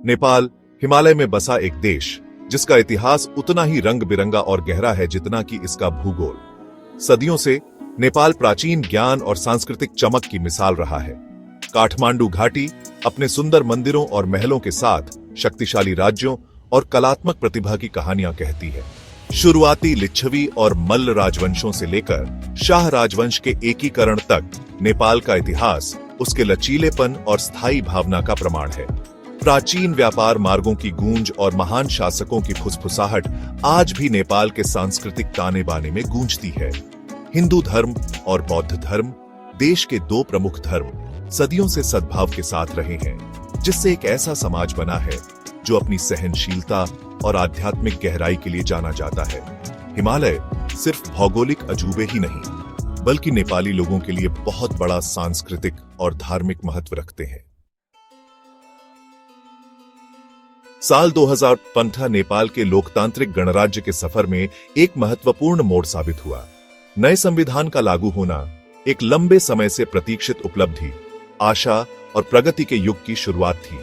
नेपाल हिमालय में बसा एक देश जिसका इतिहास उतना ही रंग बिरंगा और गहरा है जितना कि इसका भूगोल। सदियों से नेपाल प्राचीन ज्ञान और सांस्कृतिक चमक की मिसाल रहा है। काठमांडू घाटी अपने सुंदर मंदिरों और महलों के साथ शक्तिशाली राज्यों और कलात्मक प्रतिभा की कहानियां कहती है। शुरुआती लिच्छवी और मल्ल राजवंशों से लेकर शाह राजवंश के एकीकरण तक नेपाल का इतिहास उसके लचीलेपन और स्थायी भावना का प्रमाण है। प्राचीन व्यापार मार्गों की गूंज और महान शासकों की फुसफुसाहट आज भी नेपाल के सांस्कृतिक ताने बाने में गूंजती है। हिंदू धर्म और बौद्ध धर्म देश के दो प्रमुख धर्म सदियों से सद्भाव के साथ रहे हैं, जिससे एक ऐसा समाज बना है जो अपनी सहनशीलता और आध्यात्मिक गहराई के लिए जाना जाता है। हिमालय सिर्फ भौगोलिक अजूबे ही नहीं, बल्कि नेपाली लोगों के लिए बहुत बड़ा सांस्कृतिक और धार्मिक महत्व रखते हैं। साल 2015 नेपाल के लोकतांत्रिक गणराज्य के सफर में एक महत्वपूर्ण मोड़ साबित हुआ। नए संविधान का लागू होना एक लंबे समय से प्रतीक्षित उपलब्धि, आशा और प्रगति के युग की शुरुआत थी।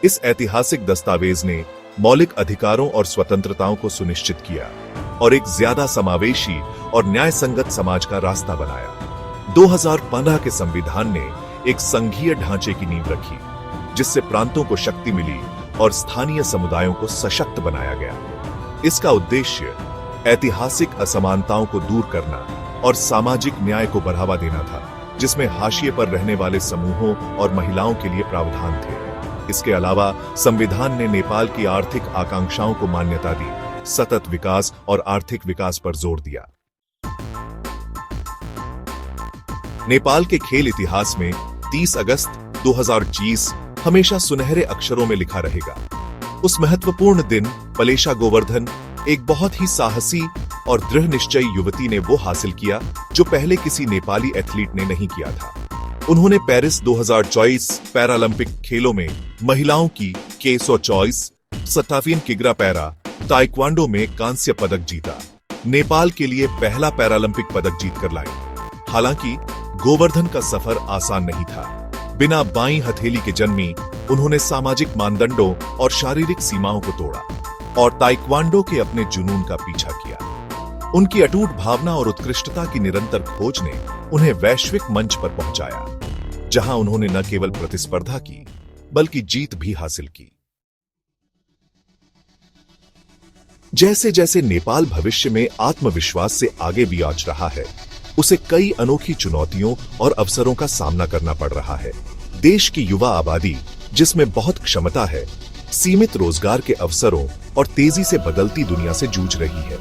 इस ऐतिहासिक दस्तावेज ने मौलिक अधिकारों और स्वतंत्रताओं को सुनिश्चित किया और एक ज्यादा समावेशी और न्याय संगत समाज का रास्ता बनाया। 2015 के संविधान ने एक संघीय ढांचे की नींव रखी, जिससे प्रांतों को शक्ति मिली और स्थानीय समुदायों को सशक्त बनाया गया। इसका उद्देश्य ऐतिहासिक असमानताओं को दूर करना और सामाजिक न्याय को बढ़ावा देना था, जिसमें हाशिए पर रहने वाले समूहों और महिलाओं के लिए प्रावधान थे। इसके अलावा संविधान ने नेपाल की आर्थिक आकांक्षाओं को मान्यता दी, सतत विकास और आर्थिक विकास पर जोर दिया। नेपाल के खेल इतिहास में 30 अगस्त 2020 हमेशा सुनहरे अक्षरों में लिखा रहेगा। उस महत्वपूर्ण दिन पलेशा गोवर्धन, एक बहुत ही साहसी और दृढ़ निश्चयी युवती ने वो हासिल किया जो पहले किसी नेपाली एथलीट ने नहीं किया था। उन्होंने पेरिस 2024 पैरालंपिक खेलों में महिलाओं की K124 सत्ताफीन किग्रा पैरा ताइक्वांडो में कांस्य पदक जीता। नेपाल के लिए पहला पैरालंपिक पदक जीतकर लाई। हालांकि गोवर्धन का सफर आसान नहीं था। बिना बाईं हथेली के जन्मी उन्होंने सामाजिक मानदंडों और शारीरिक सीमाओं को तोड़ा और ताइक्वांडो के अपने जुनून का पीछा किया। उनकी अटूट भावना और उत्कृष्टता की निरंतर खोज ने उन्हें वैश्विक मंच पर पहुंचाया, जहां उन्होंने न केवल प्रतिस्पर्धा की बल्कि जीत भी हासिल की। जैसे जैसे नेपाल भविष्य में आत्मविश्वास से आगे विराज रहा है, उसे कई अनोखी चुनौतियों और अवसरों का सामना करना पड़ रहा है। देश की युवा आबादी, जिसमें बहुत क्षमता है, सीमित रोजगार के अवसरों और तेजी से बदलती दुनिया से जूझ रही है।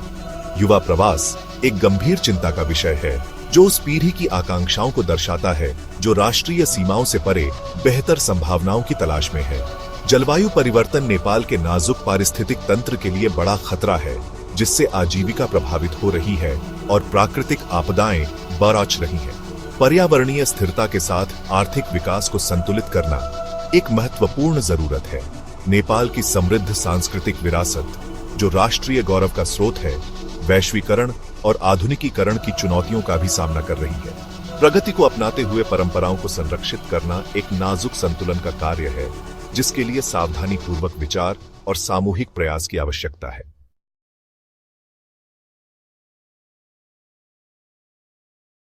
युवा प्रवास एक गंभीर चिंता का विषय है, जो उस पीढ़ी की आकांक्षाओं को दर्शाता है जो राष्ट्रीय सीमाओं से परे बेहतर संभावनाओं की तलाश में है। जलवायु परिवर्तन नेपाल के नाजुक पारिस्थितिक तंत्र के लिए बड़ा खतरा है, जिससे आजीविका प्रभावित हो रही है और प्राकृतिक आपदाएं बरआच रही हैं। पर्यावरणीय स्थिरता के साथ आर्थिक विकास को संतुलित करना एक महत्वपूर्ण जरूरत है। नेपाल की समृद्ध सांस्कृतिक विरासत, जो राष्ट्रीय गौरव का स्रोत है, वैश्वीकरण और आधुनिकीकरण की चुनौतियों का भी सामना कर रही है। प्रगति को अपनाते हुए परंपराओं को संरक्षित करना एक नाजुक संतुलन का कार्य है, जिसके लिए सावधानी पूर्वक विचार और सामूहिक प्रयास की आवश्यकता है।